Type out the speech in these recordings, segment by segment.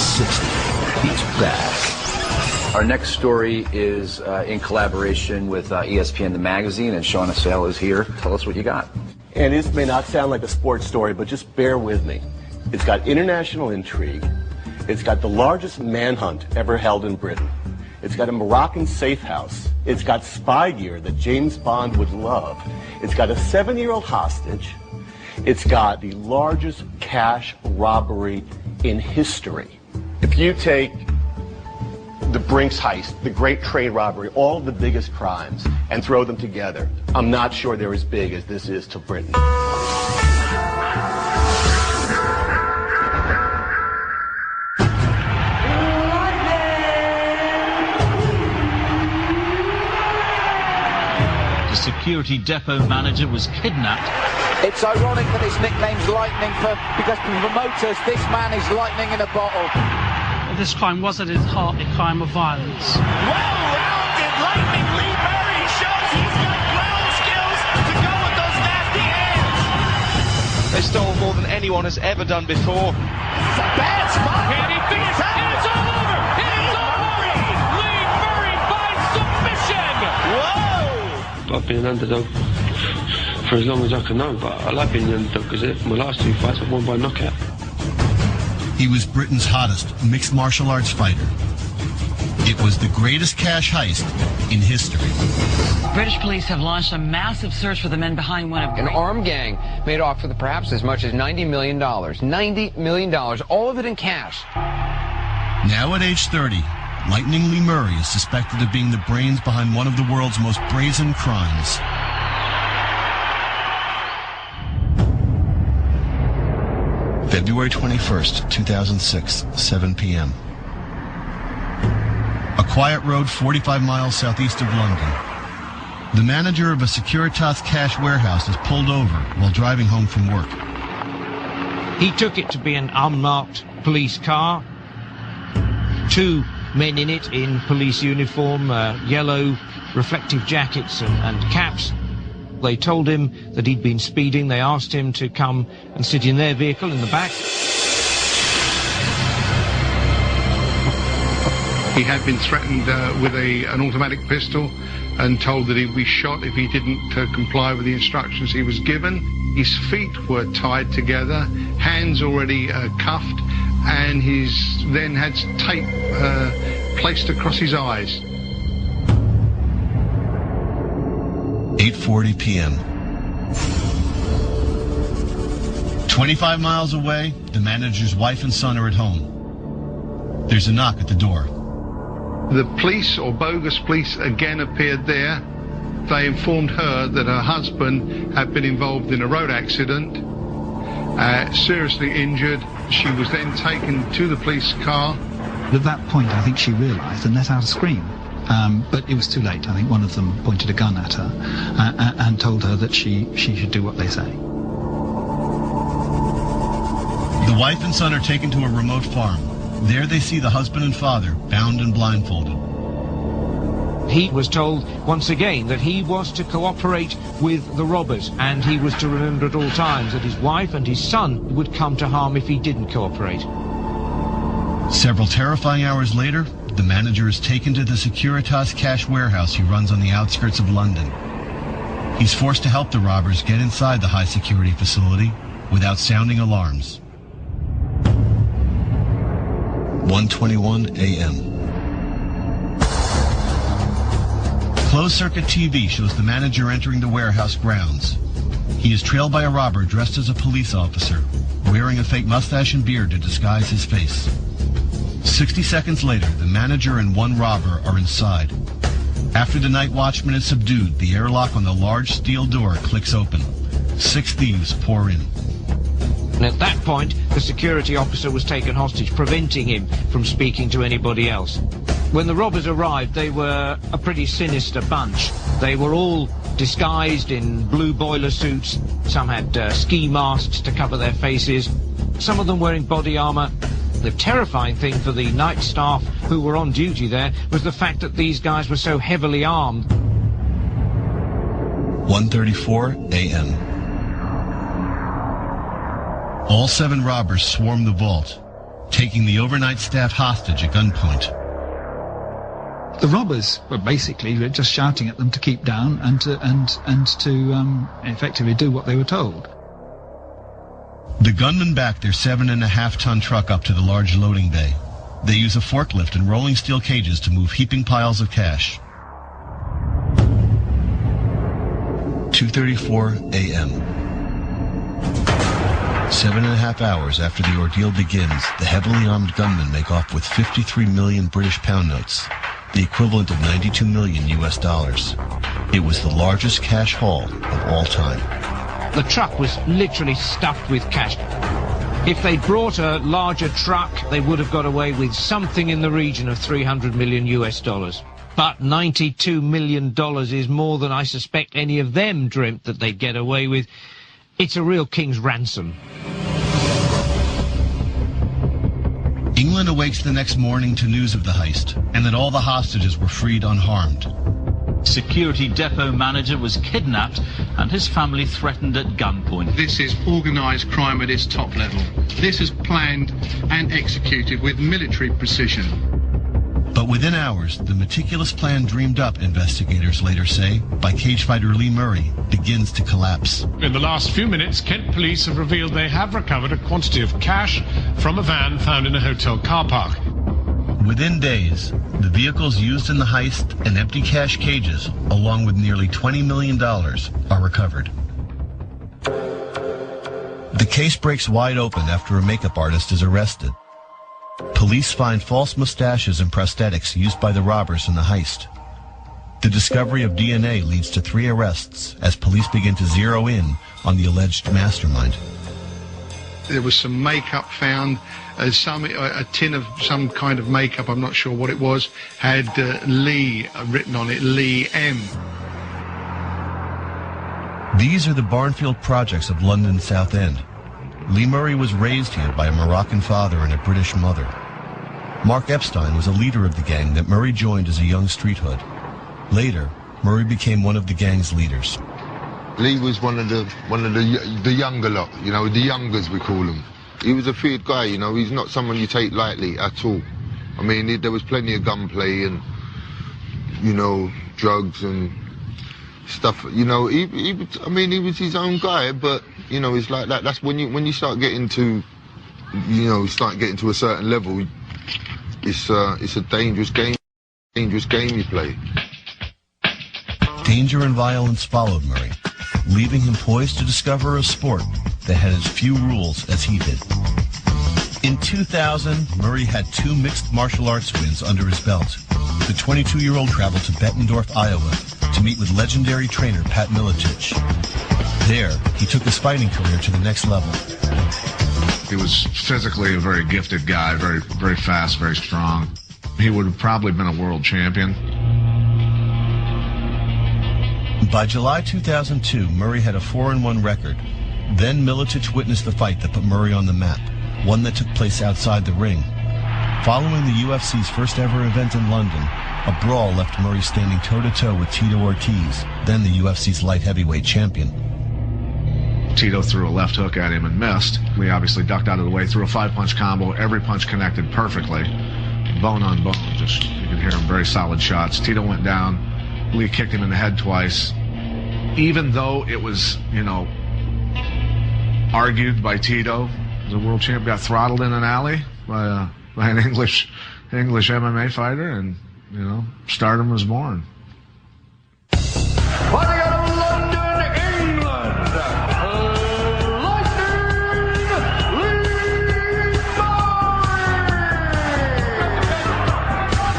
e60. He's back. Our next story is in collaboration with ESPN, the magazine, and Sean Assel is here. Tell us what you got. And this may not sound like a sports story, but just bear with me. It's got international intrigue. It's got the largest manhunt ever held in Britain. It's got a Moroccan safe house. It's got spy gear that James Bond would love. It's got a 7-year-old hostage. It's got the largest cash robbery in history. If you take the Brinks heist, the Great Trade Robbery, all of the biggest crimes, and throw them together, I'm not sure they're as big as this is to Britain. The security depot manager was kidnapped. It's ironic that his nickname's Lightning because for promoters, this man is lightning in a bottle. This crime was at its heart a crime of violence. Well-rounded Lightning Lee Murray shows he's got ground skills to go with those nasty hands. They stole more than anyone has ever done before. It's a bad spot. Can he finish? It's all over. It's all over. Lee Murray by submission. Whoa! I've been an underdog for as long as I can know, but I like being an underdog because my last 2 fights I've won by knockout. He was Britain's hottest mixed martial arts fighter. It was the greatest cash heist in history. British police have launched a massive search for the men behind one of an armed gang made off with perhaps as much as $90 million. $90 million, all of it in cash. Now at age 30, Lightning Lee Murray is suspected of being the brains behind one of the world's most brazen crimes. February 21st, 2006, 7 p.m. A quiet road 45 miles southeast of London. The manager of a Securitas cash warehouse is pulled over while driving home from work. He took it to be an unmarked police car. 2 men in it in police uniform, yellow reflective jackets and caps. They told him that he'd been speeding. They asked him to come and sit in their vehicle in the back. He had been threatened with an automatic pistol and told that he'd be shot if he didn't comply with the instructions he was given. His feet were tied together, hands already cuffed, and he's then had tape placed across his eyes. 8:40 p.m. 25 miles away, the manager's wife and son are at home. There's a knock at the door. The police, or bogus police, again appeared there. They informed her that her husband had been involved in a road accident, seriously injured. She was then taken to the police car. At that point, I think she realised and let out a scream. But it was too late. I think one of them pointed a gun at her and told her that she should do what they say. The wife and son are taken to a remote farm. There they see the husband and father bound and blindfolded. He was told once again that he was to cooperate with the robbers, and he was to remember at all times that his wife and his son would come to harm if he didn't cooperate. Several terrifying hours later, the manager is taken to the Securitas cash warehouse he runs on the outskirts of London. He's forced to help the robbers get inside the high-security facility without sounding alarms. 1:21 a.m. Closed-circuit TV shows the manager entering the warehouse grounds. He is trailed by a robber dressed as a police officer, wearing a fake mustache and beard to disguise his face. 60 seconds later, the manager and one robber are inside. After the night watchman is subdued, the airlock on the large steel door clicks open. 6 thieves pour in. And at that point, the security officer was taken hostage, preventing him from speaking to anybody else. When the robbers arrived, they were a pretty sinister bunch. They were all disguised in blue boiler suits. Some had ski masks to cover their faces. Some of them wearing body armor. The terrifying thing for the night staff who were on duty there was the fact that these guys were so heavily armed. 1:34 a.m. All 7 robbers swarm the vault. taking the overnight staff hostage at gunpoint. The robbers were basically just shouting at them to keep down and to effectively do what they were told. The gunmen back their 7.5-ton truck up to the large loading bay. They use a forklift and rolling steel cages to move heaping piles of cash. 2:34 a.m. 7.5 hours after the ordeal begins, the heavily armed gunmen make off with 53 million British pound notes, the equivalent of $92 million US. It was the largest cash haul of all time. The truck was literally stuffed with cash. If they'd brought a larger truck, they would have got away with something in the region of $300 million US. But $92 million is more than I suspect any of them dreamt that they'd get away with. It's a real king's ransom. England awakes the next morning to news of the heist, and that all the hostages were freed unharmed. Security depot manager was kidnapped and his family threatened at gunpoint. This is organised crime at its top level. This is planned and executed with military precision. But within hours, the meticulous plan dreamed up, investigators later say, by cage fighter Lee Murray, begins to collapse. In the last few minutes, Kent police have revealed they have recovered a quantity of cash from a van found in a hotel car park. Within days, the vehicles used in the heist and empty cash cages, along with nearly $20 million, are recovered. The case breaks wide open after a makeup artist is arrested. Police find false mustaches and prosthetics used by the robbers in the heist. The discovery of DNA leads to 3 arrests as police begin to zero in on the alleged mastermind. There was some makeup found, a tin of some kind of makeup, I'm not sure what it was, had Lee written on it, Lee M. These are the Barnfield projects of London's South End. Lee Murray was raised here by a Moroccan father and a British mother. Mark Epstein was a leader of the gang that Murray joined as a young street hood. Later, Murray became one of the gang's leaders. Lee was one of the younger lot, you know, the youngers we call them. He was a feared guy, you know, he's not someone you take lightly at all. I mean, there was plenty of gunplay and, you know, drugs and stuff, you know, he was his own guy, but, you know, it's like that. That's when you start getting to, you know, a certain level, it's a dangerous game you play. Danger and violence followed Murray, leaving him poised to discover a sport that had as few rules as he did. In 2000, Murray had 2 mixed martial arts wins under his belt. The 22-year-old traveled to Bettendorf, Iowa, to meet with legendary trainer Pat Miletich. There, he took his fighting career to the next level. He was physically a very gifted guy, very, very fast, very strong. He would have probably been a world champion. By July 2002, Murray had a 4-1 record. Then Miletich witnessed the fight that put Murray on the map, one that took place outside the ring. Following the UFC's first ever event in London, a brawl left Murray standing toe-to-toe with Tito Ortiz, then the UFC's light heavyweight champion. Tito threw a left hook at him and missed. Lee obviously ducked out of the way, threw a 5-punch combo. Every punch connected perfectly. Bone on bone, just you could hear him, very solid shots. Tito went down. Lee kicked him in the head twice. Even though it was, you know, argued by Tito, the world champ got throttled in an alley by an English MMA fighter, and, you know, stardom was born. Fighting out of London, England,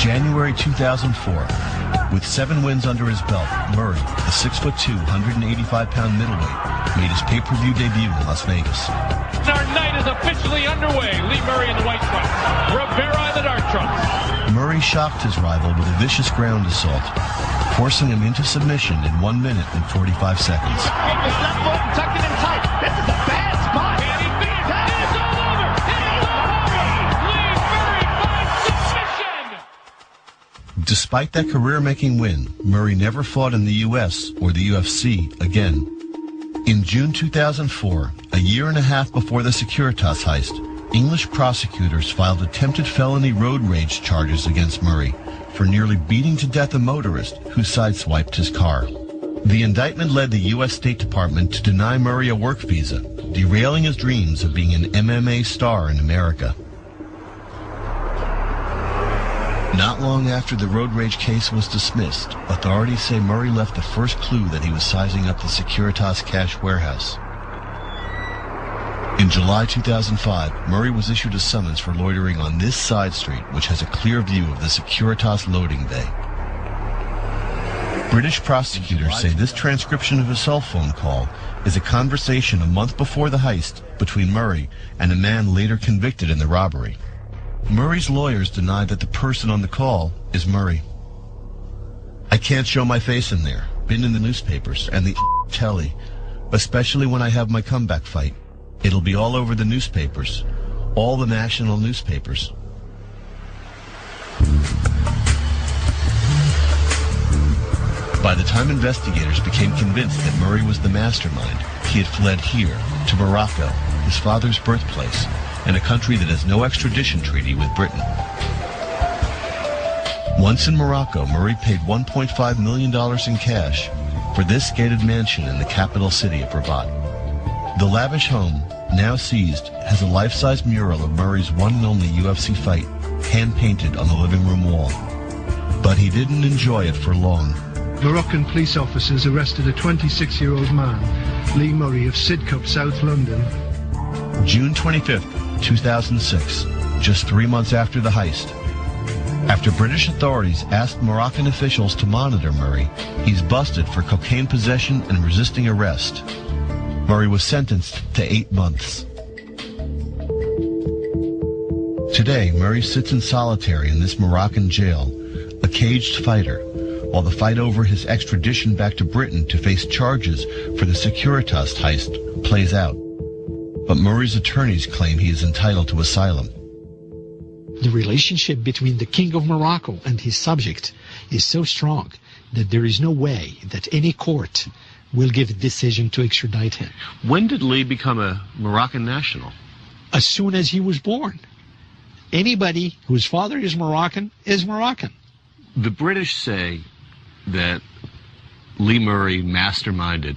January 2004. With 7 wins under his belt, Murray, the 6'2", 185-pound middleweight, made his pay-per-view debut in Las Vegas. Our night is officially underway. Lee Murray in the white trunks, Rivera in the dark trunks. Murray shocked his rival with a vicious ground assault, forcing him into submission in 1 minute and 45 seconds. Get this left foot and tuck it in tight. This is a bad spot. And he beats it. It's all over. It's all over. Lee Murray by submission. Despite that career-making win, Murray never fought in the U.S. or the UFC again. In June 2004, a year and a half before the Securitas heist, English prosecutors filed attempted felony road rage charges against Murray for nearly beating to death a motorist who sideswiped his car. The indictment led the U.S. State Department to deny Murray a work visa, derailing his dreams of being an MMA star in America. Not long after the road rage case was dismissed, authorities say Murray left the first clue that he was sizing up the Securitas cash warehouse. In July 2005, Murray was issued a summons for loitering on this side street, which has a clear view of the Securitas loading bay. British prosecutors say this transcription of a cell phone call is a conversation a month before the heist between Murray and a man later convicted in the robbery. Murray's lawyers deny that the person on the call is Murray. "I can't show my face in there. Been in the newspapers and the telly, especially when I have my comeback fight. It'll be all over the newspapers, all the national newspapers." By the time investigators became convinced that Murray was the mastermind, he had fled here, to Morocco, his father's birthplace, and a country that has no extradition treaty with Britain. Once in Morocco, Murray paid $1.5 million in cash for this gated mansion in the capital city of Rabat. The lavish home, now seized, has a life-size mural of Murray's one and only UFC fight, hand-painted on the living room wall. But he didn't enjoy it for long. Moroccan police officers arrested a 26-year-old man, Lee Murray of Sidcup, South London. June 25th, 2006, just 3 months after the heist. After British authorities asked Moroccan officials to monitor Murray, he's busted for cocaine possession and resisting arrest. Murray was sentenced to 8 months. Today, Murray sits in solitary in this Moroccan jail, a caged fighter, while the fight over his extradition back to Britain to face charges for the Securitas heist plays out. But Murray's attorneys claim he is entitled to asylum. The relationship between the King of Morocco and his subject is so strong that there is no way that any court will give a decision to extradite him. When did Lee become a Moroccan national? As soon as he was born. Anybody whose father is Moroccan is Moroccan. The British say that Lee Murray masterminded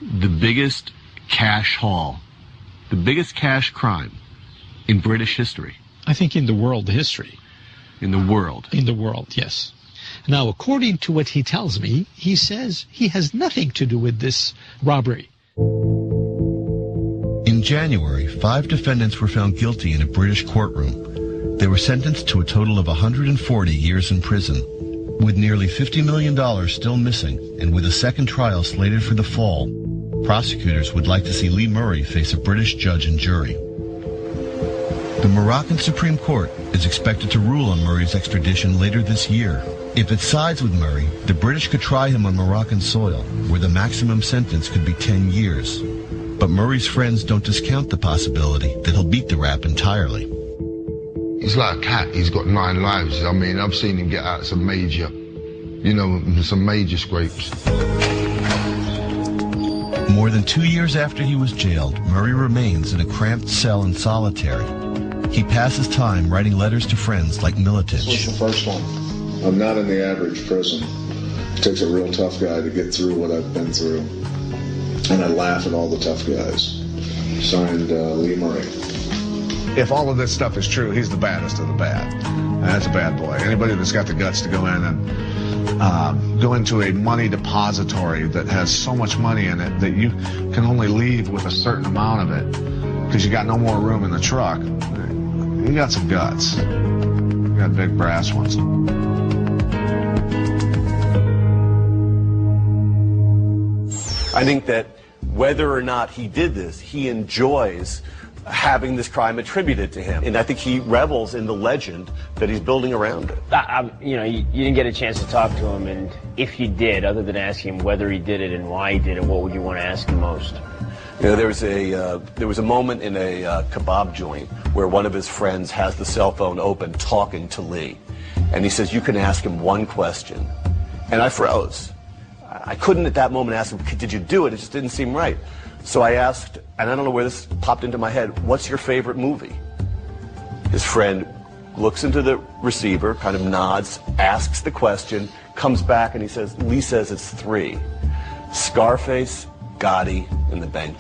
the biggest cash haul, the biggest cash crime in British history. I think in the world history. In the world? In the world, yes. Now, according to what he tells me, he says he has nothing to do with this robbery. In January, 5 defendants were found guilty in a British courtroom. They were sentenced to a total of 140 years in prison. With nearly $50 million still missing, and with a second trial slated for the fall, prosecutors would like to see Lee Murray face a British judge and jury. The Moroccan Supreme Court is expected to rule on Murray's extradition later this year. If it sides with Murray, the British could try him on Moroccan soil, where the maximum sentence could be 10 years. But Murray's friends don't discount the possibility that he'll beat the rap entirely. He's like a cat. He's got 9 lives. I mean, I've seen him get out some major scrapes. More than 2 years after he was jailed, Murray remains in a cramped cell in solitary. He passes time writing letters to friends like Militich. This was the first one. I'm not in the average prison. It takes a real tough guy to get through what I've been through. And I laugh at all the tough guys. Signed, Lee Murray. If all of this stuff is true, he's the baddest of the bad. That's a bad boy. Anybody that's got the guts to go in and go into a money depository that has so much money in it that you can only leave with a certain amount of it because you got no more room in the truck. You got some guts. You got big brass ones. I think that whether or not he did this, he enjoys having this crime attributed to him. And I think he revels in the legend that he's building around it. You didn't get a chance to talk to him, and if you did, other than asking him whether he did it and why he did it, what would you want to ask him most? You know, there was a moment in a kebab joint where one of his friends has the cell phone open talking to Lee. And he says, you can ask him one question. And I froze. I couldn't at that moment ask him, did you do it? It just didn't seem right. So I asked, and I don't know where this popped into my head, what's your favorite movie? His friend looks into the receiver, kind of nods, asks the question, comes back, and he says, Lee says it's 3. Scarface, Gotti, and the bank.